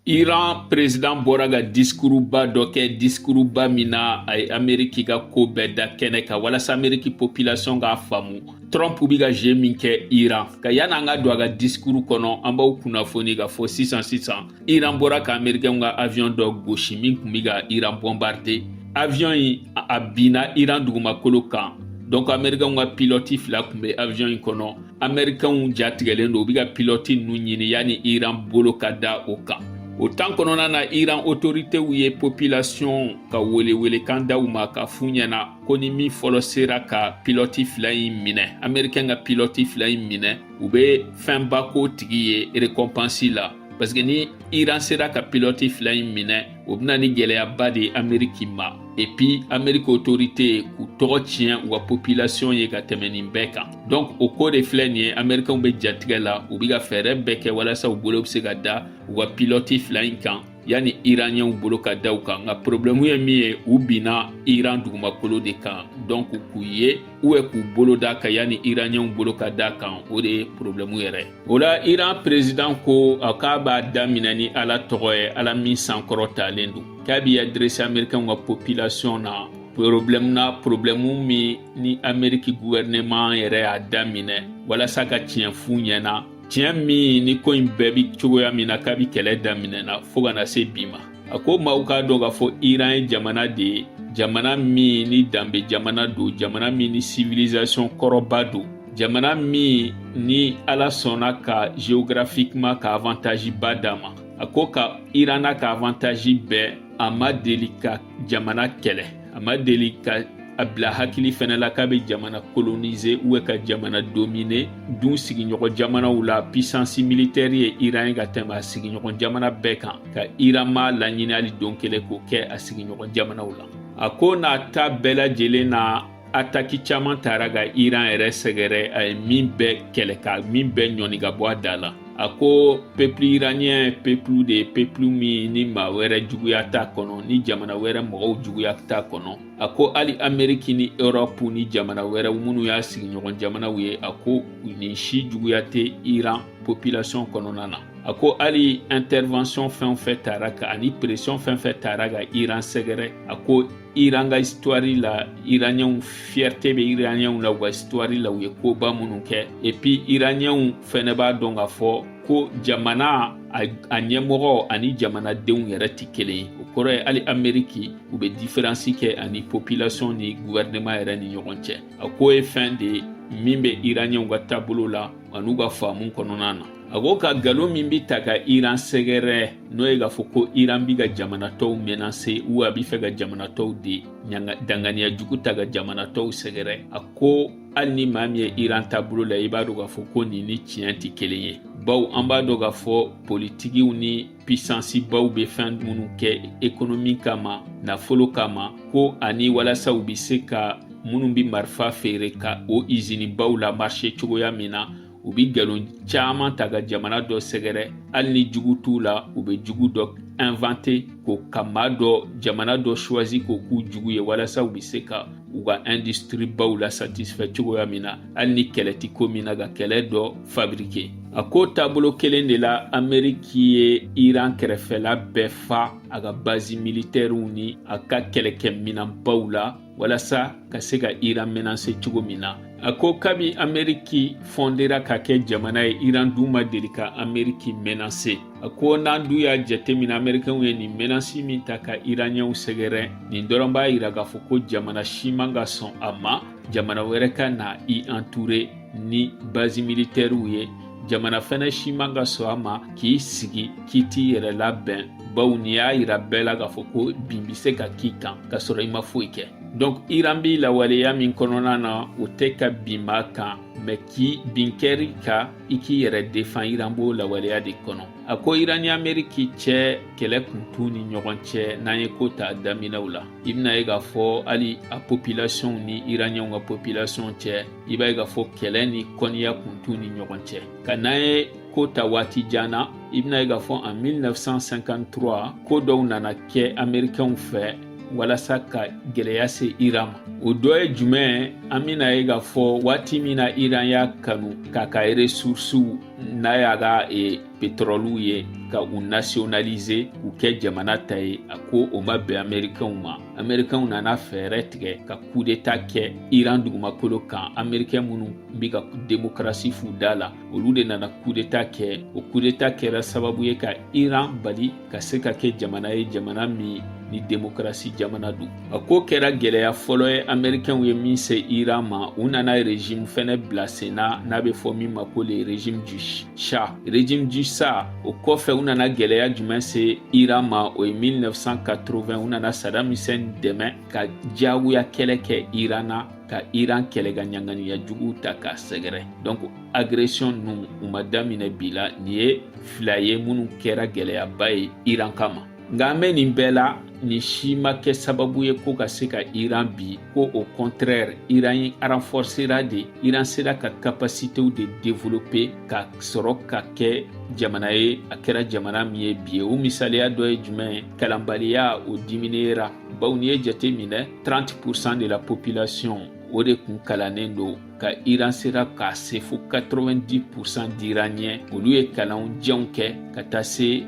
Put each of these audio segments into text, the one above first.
Iran président bɔra ka discours ba dɔ kɛ discours ba min na a ye Ameriki ka ko bɛɛ da kɛnɛ kan walasa Ameriki population k'a faamu. Trump bi ka jeu min kɛ Iran ka yanni an ka don a ka discours kɔnɔ an b'aw kunnafoni ka fɔ sisan Iran bɔra ka Amerikɛnw ka avion dɔ gosi min kun bi ka Iran bombarder. Avion in a binna Iran dugumakolo kan. Donc Amerikɛnw ka pilote fila kun bɛ avion in kɔnɔ. Amerikɛnw jatigɛlen don u bi ka pilote ninnu ɲini yanni Iran bolo ka da o kan. O temps kɔnɔna na Iran autoritew ye population ka wele kan da u ma ka f'u ɲɛna ko ni min fɔlɔ sera ka pilote fila in minɛ Amerikɛn ka pilote fila in minɛ u bɛ fɛnba k'o tigi ye récompense la parce que ni Iran sera ka pilote fila in minɛ o bɛna ni gɛlɛyaba de ye Ameriki ma et puis Ameriki autorité k'u tɔgɔ tiɲɛ u ka population ye ka tɛmɛ nin bɛɛ kan donc o ko de filɛ nin ye Amerikɛnw bɛ jatigɛ la u bɛ ka fɛɛrɛ bɛɛ kɛ walasa u bolo bɛ se ka da u ka pilote fila in kan yanni Iraniyɛnw bolo ka da u kan nka problème ye min ye u binna Iran dugumakolo de kan donc k'u ye k'u bolo da kan yanni Iraniyɛnw bolo ka da kan o de ye problème yɛrɛ o la Iran président ko k'a b'a daminɛ ni Ala tɔgɔ ye Ala min sankɔrɔtalen don k'a b'i adressé Amerikɛnw ka population na problème min ni Ameriki gouvernement yɛrɛ y'a daminɛ walasa ka tiɲɛ f'u ɲɛna tiɲɛ min ni ko in bɛɛ bi cogoya min na k'a bi kɛlɛ daminɛna fo ka na se bi ma a ko maaw k'a dɔn k'a fɔ Iran ye jamana de ye jamana min ni danbe jamana don jamana min ni civilisation kɔrɔba don jamana min ni Ala sɔnna ka géographiquement ka avantage ba d'a ma a ko ka Iran n'a ka avantage bɛɛ a ma deli ka jamana kɛlɛ a ma deli ka a bila hakili fɛnɛ la k'a bɛ jamana coloniser ou ka jamana dominer dun sigiɲɔgɔn jamanaw la puissance militaire ye Iran ye ka tɛmɛ a sigiɲɔgɔn jamana bɛɛ kan ka Iran ma laɲini hali don kelen k'o kɛ a sigiɲɔgɔn jamanaw la a ko n'a ta bɛɛ lajɛlen na attaque caman taara ka Iran yɛrɛ sɛgɛrɛ a ye min bɛɛ kɛlɛ ka min bɛɛ ɲɔni ka bɔ a da la a ko peuple iranien peuple de peuple min ni maa wɛrɛ juguya t'a kɔnɔ ni jamana wɛrɛ mɔgɔw juguya t'a kɔnɔ a ko hali Ameriki ni Europe ni jamana wɛrɛ minnu y'a sigiɲɔgɔn jamanaw ye a ko nin si juguya tɛ Iran population kɔnɔna na a ko hali intervention fɛn o fɛn taara ka ani pression fɛn o fɛn taara ka Iran sɛgɛrɛ a ko Iran ka histoire la Iraniyɛnw fierté bɛ Iraniyɛnw la u ka histoire la u ye koba minnu kɛ et puis Iraniyɛnw fɛnɛ b'a dɔn k'a fɔ ko jamana a ɲɛmɔgɔ ani jamanadenw yɛrɛ tɛ kelen ye o kɔrɔ ye hali Ameriki u bɛ différence kɛ ani population ni gouvernement yɛrɛ ni ɲɔgɔn cɛ a ko ye fɛn de ye min bɛ Iraniyɛnw ka taabolo la an'u ka faamu kɔnɔna na a ko ka galon min bi ta ka Iran sɛgɛrɛ n'o ye k'a fɔ ko Iran bi ka jamana tɔw menacer ou a bi fɛ ka jamana tɔw de danganiya jugu ta ka jamana tɔw sɛgɛrɛ a ko hali ni maa min ye Iran taabolo la i b'a dɔn k'a fɔ ko nin ni tiɲɛ tɛ kelen ye baw an b'a dɔn k'a fɔ politikiw ni puissance baw bɛ fɛn minnu kɛ économie kama nafolo kama ko ani walasa u bi se ka minnu bi marifa feere ka o usine baw la marché cogoya min na u bi galon caman ta ka jamana dɔ sɛgɛrɛ hali ni jugu t'u la u bɛ jugu dɔ inventer ko ka maa dɔ jamana dɔ choisi k'o k'u jugu ye walasa u bi se ka u ka industrie baw la satisfait cogoya min na hali ni kɛlɛ ti ko min na ka kɛlɛ dɔ fabriquer a ko taabolo kelen de la Ameriki ye Iran kɛrɛfɛla bɛɛ fa a ka base militaires ni a ka kɛlɛkɛminɛnbaw la walasa ka se ka Iran menacer cogo min na a ko kabi Ameriki fondera ka kɛ jamana ye Iran dun ma deli ka Ameriki menacer a ko n'an dun y'a jateminɛ Amerikɛnw ye nin menace min ta ka Iraniyɛnw sɛgɛrɛ nin dɔrɔn b'a yira k'a fɔ ko jamana si man ka sɔn a ma jamana wɛrɛ ka na i entourer ni base militaires ye jamana fɛnɛ si man ka sɔn a ma k'i sigi k'i t'i yɛrɛ labɛn bawo n'i y'a yira bɛɛ la k'a fɔ ko bin bi se ka k'i kan ka sɔrɔ i ma foyi kɛ donc Iran bi lawaleya min kɔnɔna na o tɛ ka bin ma kan mais k'i bin kɛri ka i k'i yɛrɛ défend Iran b'o lawaleya de kɔnɔ a ko Iran ni Ameriki cɛ kɛlɛ kun t'u ni ɲɔgɔn cɛ n'an ye ko ta daminɛw la i bɛna ye k'a fɔ hali a population ni Iraniyɛnw ka population cɛ i b'a ye k'a fɔ kɛlɛ ni kɔniya kun t'u ni ɲɔgɔn cɛ ka n'an ye ko ta waati jan na i bɛna ye k'a fɔ en 1953 ko dɔw nana kɛ Amerikɛnw fɛ walasa ka gɛlɛya se Iran ma. O dɔ ye jumɛn an bɛna ye k'a fɔ waati min na Iran y'a kanu k'a ka ressources n'a y'a ka pétrole ye ka u nationaliser k'u kɛ jamana ta ye, a ko o ma bɛn Américains ma. Américains nana fɛɛrɛ tigɛ ka coup d'état kɛ Iran dugumakolo kan. Américains minnu bɛ ka démocratie f'u da la, olu de nana coup d'état kɛ. O coup d'état kɛra sababu ye ka Iran bali ka se ka kɛ jamana ye, jamana min ni démocratie jamana don. A ko kɛra gɛlɛya fɔlɔ ye Américains ye min se Iran ma, u nana régime fɛnɛ bila sen na n'a bɛ fɔ min ma ko le régime du Shah. Régime du Shah o kɔfɛ u nana gɛlɛya jumɛn se Iran ma, o ye 1980 u nana Saddam Hussein dɛmɛ ka jagoya kɛlɛ kɛ Iran na, ka Iran kɛlɛ ka ɲanganiya jugu ta k'a sɛgɛrɛ. Donc agression ninnu u ma daminɛ bi la, nin ye fila ye minnu kɛra gɛlɛyaba ye Iran kama. Nka an bɛ nin bɛɛ la, ni si ma kɛ sababu ye ko ka se ka Iran bi, ko au contraire Iran ye renforcera de, Iran sera ka capacité de développer ka sɔrɔ ka kɛ jamana ye, a kɛra jamana min ye bi ye. O misaliya dɔ ye jumɛn ye? Kalanbaliya o diminuera. Bawo n'i ye jate minɛ 30% de la population o de kun kalannen don, ka Iran sera k'a se fo 90% d'Iraniens olu ye kalanjanw kɛ ka taa se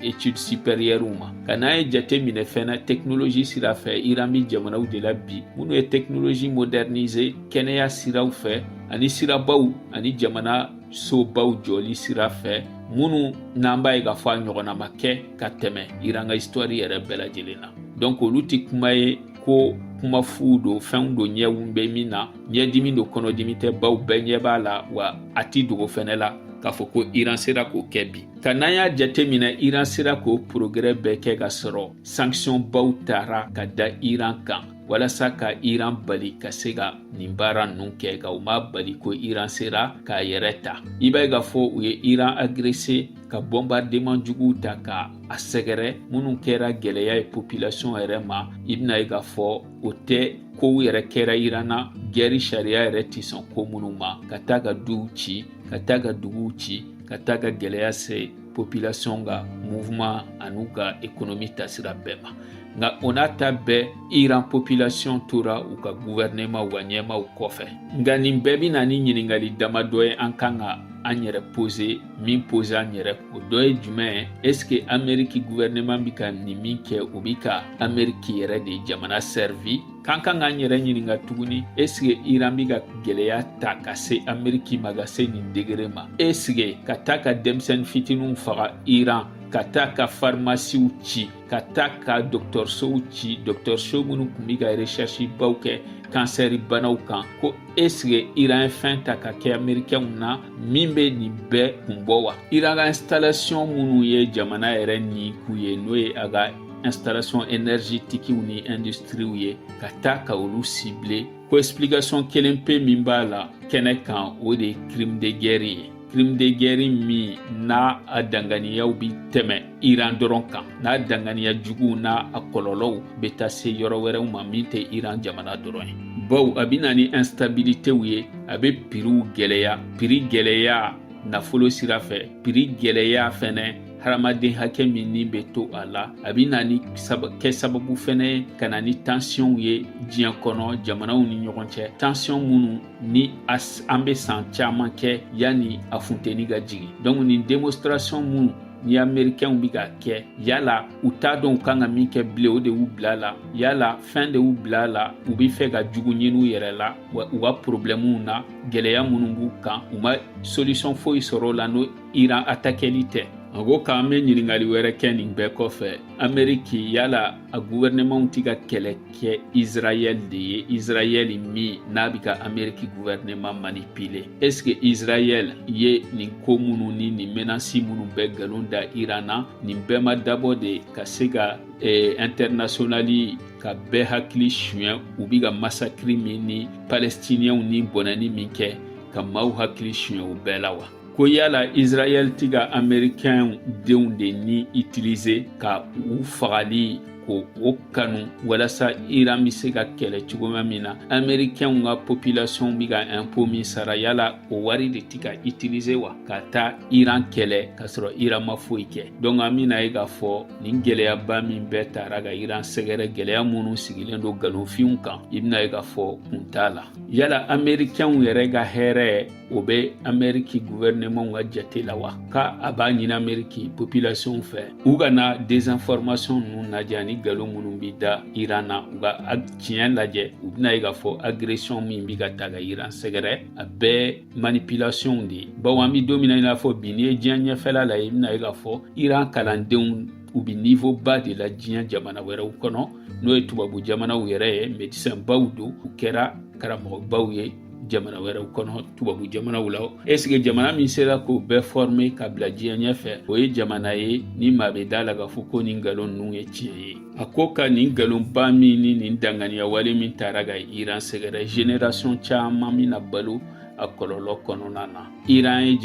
études supérieures ma. Ka n'a ye jate minɛ fɛnɛ technologie sira fɛ, Iran bi jamanaw de la bi minnu ye technologie modernisée kɛnɛya siraw fɛ ani sirabaw ani jamana sobaw jɔli sira fɛ, minnu n'an b'a ye k'a fɔ a ɲɔgɔnna ma kɛ ka tɛmɛ Iran ka histoire yɛrɛ bɛɛ lajɛlen na. Donc olu ti kuma ye ko kuma fu do, fɛnw do ɲɛw bɛ min na, ɲɛdimi do kɔnɔdimi tɛ, baw bɛɛ ɲɛ b'a la wa a ti dogo fɛnɛ la k'a fɔ ko Iran sera k'o kɛ bi. Ka n'an y'a jate minɛ Iran sera k'o progrès bɛɛ kɛ ka sɔrɔ sanction baw tara ka da Iran kan walasa ka Iran bali ka se ka nin baara ninnu kɛ, ka u ma bali ko Iran sera k'a yɛrɛ ta. I b'a ye k'a fɔ u ye Iran agressé ka bombardement juguw ta ka a sɛgɛrɛ, minnu kɛra gɛlɛya ye population yɛrɛ ma. I bɛna ye k'a fɔ o tɛ kow yɛrɛ kɛra Iran na, guerre sariya yɛrɛ tɛ sɔn ko minnu ma, ka taa ka duw ci, ka taa ka duguw ci, ka taa ka gɛlɛya se population ka mouvement an'u ka économie tasira bɛɛ ma. Nka o n'a ta bɛɛ Iran population tora u ka gouvernement wa ɲɛmaw kɔfɛ. Nka nin bɛɛ bɛ na ni ɲininkali damadɔ ye an kan ka an yɛrɛ poser, min poser an yɛrɛ. O dɔ ye jumɛn ye? Est-ce que Amérique gouvernement bɛ ka nin min kɛ o bɛ ka Amérique yɛrɛ de jamana servi? K'an kan k'an yɛrɛ ɲininka tuguni, est-ce que Iran bɛ ka gɛlɛya ta ka se Amérique ma ka se nin degré ma? Est-ce que ka taa ka denmisɛnnin fitininw faga Iran, ka taa ka pharmaciw ci, ka taa ka dɔgɔtɔrɔsow ci, dɔgɔtɔrɔso minnu tun bɛ ka recherche baw kɛ kansɛri banaw kan, ko est-ce que Iran ye fɛn ta ka kɛ Américains na min bɛ nin bɛɛ kun bɔ wa? Iran ka installation minnu ye jamana yɛrɛ ni k'u ye, n'o ye a ka installation énergétique ni industrie ye, ka taa ka olu cibler. Ko explication kelen pe min b'a la kɛnɛ kan, o de ye crime de guerre ye. Crime de guerre min n'a a danganiyaw bi tɛmɛ Iran dɔrɔn kan, n'a danganiya juguw n'a a kɔlɔlɔw bɛ taa se yɔrɔ wɛrɛw ma min tɛ Iran jamana dɔrɔn ye. Bawo a bɛ na ni instabilitéw ye, a bɛ prix gɛlɛya, prix gɛlɛya nafolo sira fɛ, prix gɛlɛya fɛnɛ hadamaden hakɛ min ni bɛ to a la, a bɛ na ni kɛ sababu fɛnɛ ye ka na ni tension ye diɲɛ kɔnɔ jamanaw ni ɲɔgɔn cɛ, tension minnu ni an bɛ san caman kɛ yanni a funteni ka jigin. Donc nin démonstration minnu ni Américains bɛ ka kɛ, yala u t'a dɔn u kan ka min kɛ bilen, o de y'u bila la, yala fɛn de y'u bila la, u bɛ fɛ ka jugu ɲini u yɛrɛ la wa u ka problèmew na, gɛlɛya minnu b'u kan, u ma solution foyi sɔrɔ o la n'o Iran attaqueli tɛ. A ko k'an bɛ ɲininkali wɛrɛ kɛ nin bɛɛ kɔfɛ, Amérique yala a gouvernement tɛ ka kɛlɛ kɛ Israël de ye, Israël min n'a bɛ ka Amérique gouvernement manipuler. Est-ce que Israël ye nin ko minnu ni nin menaces minnu bɛɛ nkalon da Iran na, nin bɛɛ ma dabɔ de ka se ka internationali ka bɛɛ hakili suɲɛ, u bɛ ka massacre min ni Palestiniens ni bɔnɛni min kɛ ka maaw hakili suɲɛ o bɛɛ la wa? Ko yala Israël tɛ ka Américains denw de ni utiliser ka u fagali ko o kanu walasa Iran bɛ se ka kɛlɛ cogoya min na Américains ka population bɛ ka impôt min sara yala o wari de tɛ ka utiliser wa ka taa Iran kɛlɛ ka sɔrɔ Iran ma foyi kɛ donc an bɛna ye k'a fɔ nin gɛlɛyaba min bɛɛ taara ka Iran sɛgɛrɛ gɛlɛya minnu sigilen don nkalonfinw kan i bɛna ye k'a fɔ kun t'a la yala Américains yɛrɛ ka hɛrɛ o bɛ Amérique gouvernement ka jate la wa ka a b'a ɲini Amérique population fɛ u kana désinformation ninnu lajɛ ani nkalon minnu bɛ da Iran na u ka tiɲɛ lajɛ u bɛna ye k'a fɔ agression min bɛ ka ta ka Iran sɛgɛrɛ a bɛɛ manipulation de ye bawo an bɛ don min na i n'a fɔ bi n'i ye diɲɛ ɲɛfɛla la i bɛna ye k'a fɔ Iran kalandenw u bɛ niveau ba de la diɲɛ jamana wɛrɛw kɔnɔ n'o ye tubabu jamanaw yɛrɛ ye médecin baw don u kɛra karamɔgɔbaw ye jamana wɛrɛw kɔnɔ tubabu jamanaw la est-ce que jamana min sera k'o bɛɛ former ka bila diɲɛ ɲɛfɛ o ye jamana ye ni maa bɛ da la k'a fɔ ko nin nkalon ninnu ye tiɲɛ ye a ko ka nin nkalonba min ni nin danganiya wale min taara ka Iran sɛgɛrɛ génération caman min na balo a kɔlɔlɔ kɔnɔna na Iran ye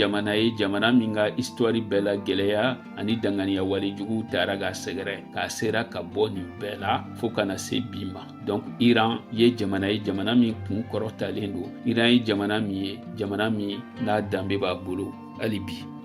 jamana min ka histoire bɛɛ la gɛlɛya ani danganiya walejugu taara ka sɛgɛrɛ k'a sera ka bɔ nin bɛɛ la fo kana se bi ma donc Iran ye jamana min kun kɔrɔtalen don Iran ye jamana min n'a danbe b'a bolo hali bi